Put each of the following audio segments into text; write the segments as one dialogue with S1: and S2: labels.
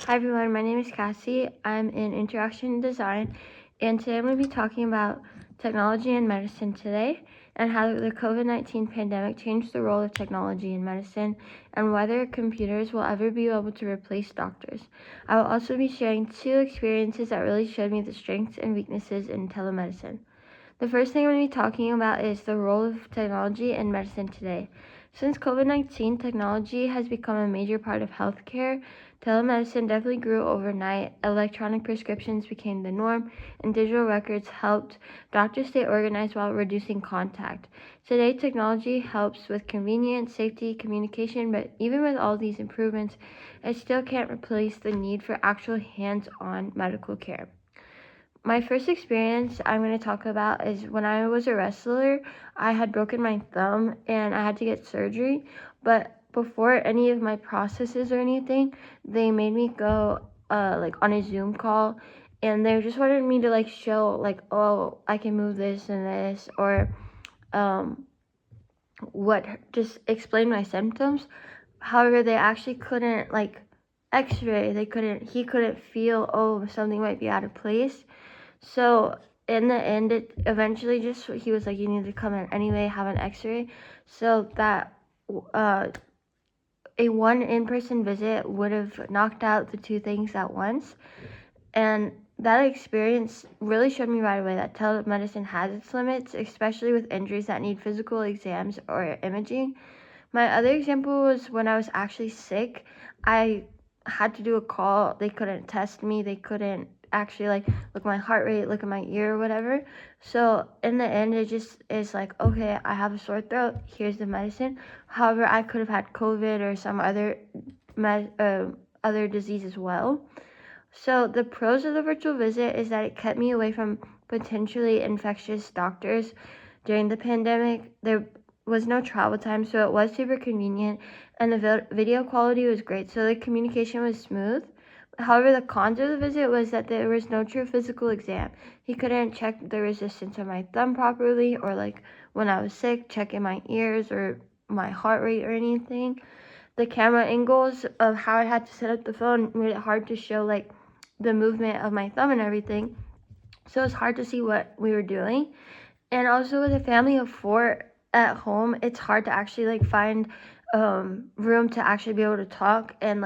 S1: Hi everyone, my name is Cassie. I'm in Interaction Design, and today I'm going to be talking about technology in medicine today and how the COVID-19 pandemic changed the role of technology in medicine and whether computers will ever be able to replace doctors. I will also be sharing 2 experiences that really showed me the strengths and weaknesses in telemedicine. The first thing I'm going to be talking about is the role of technology in medicine today. Since COVID-19, technology has become a major part of healthcare. Telemedicine definitely grew overnight. Electronic prescriptions became the norm, and digital records helped doctors stay organized while reducing contact. Today, technology helps with convenience, safety, communication, but even with all these improvements, it still can't replace the need for actual hands-on medical care. My first experience I'm going to talk about is when I was a wrestler. I had broken my thumb and I had to get surgery, but before any of my processes or anything, they made me go on a Zoom call, and they just wanted me to show oh, I can move this and this, or what just explain my symptoms. However, they actually couldn't x-ray. He couldn't feel, oh, something might be out of place. So in the end, it eventually he was like, you need to come in anyway, have an x-ray. So that a one in-person visit would have knocked out the 2 things at once. And that experience really showed me right away that telemedicine has its limits, especially with injuries that need physical exams or imaging. My other example was when I was actually sick. I had to do a call. They couldn't test me. They couldn't actually look at my heart rate, look at my ear or whatever. So in the end, it just is like, okay, I have a sore throat, here's the medicine. However, I could have had COVID or some other disease as well. So the pros of the virtual visit is that it kept me away from potentially infectious doctors during the pandemic. There was no travel time, so it was super convenient, and the video quality was great, so the communication was smooth. However, the cons of the visit was that there was no true physical exam. He couldn't check the resistance of my thumb properly, or when I was sick, checking my ears or my heart rate or anything. The camera angles of how I had to set up the phone made it hard to show the movement of my thumb and everything, so it's hard to see what we were doing. And also with a family of 4 at home, it's hard to actually find room to actually be able to talk and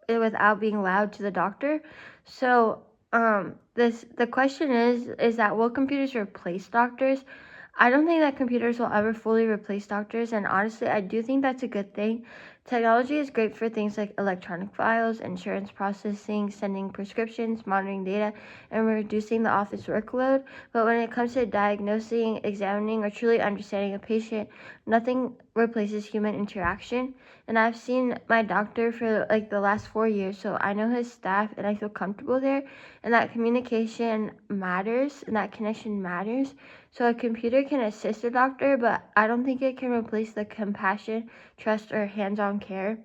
S1: without being loud to the doctor. So the question is that will computers replace doctors? I don't think that computers will ever fully replace doctors, and honestly, I do think that's a good thing. Technology is great for things like electronic files, insurance processing, sending prescriptions, monitoring data, and reducing the office workload. But when it comes to diagnosing, examining, or truly understanding a patient, nothing replaces human interaction. And I've seen my doctor for the last 4 years, so I know his staff and I feel comfortable there. And that communication matters and that connection matters. So a computer can assist a doctor, but I don't think it can replace the compassion, trust, or hands-on care.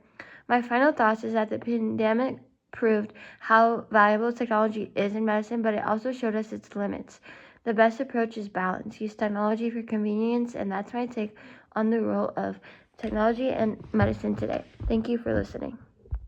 S1: My final thoughts is that the pandemic proved how valuable technology is in medicine, but it also showed us its limits. The best approach is balance. Use technology for convenience, and that's my take on the role of technology and medicine today. Thank you for listening.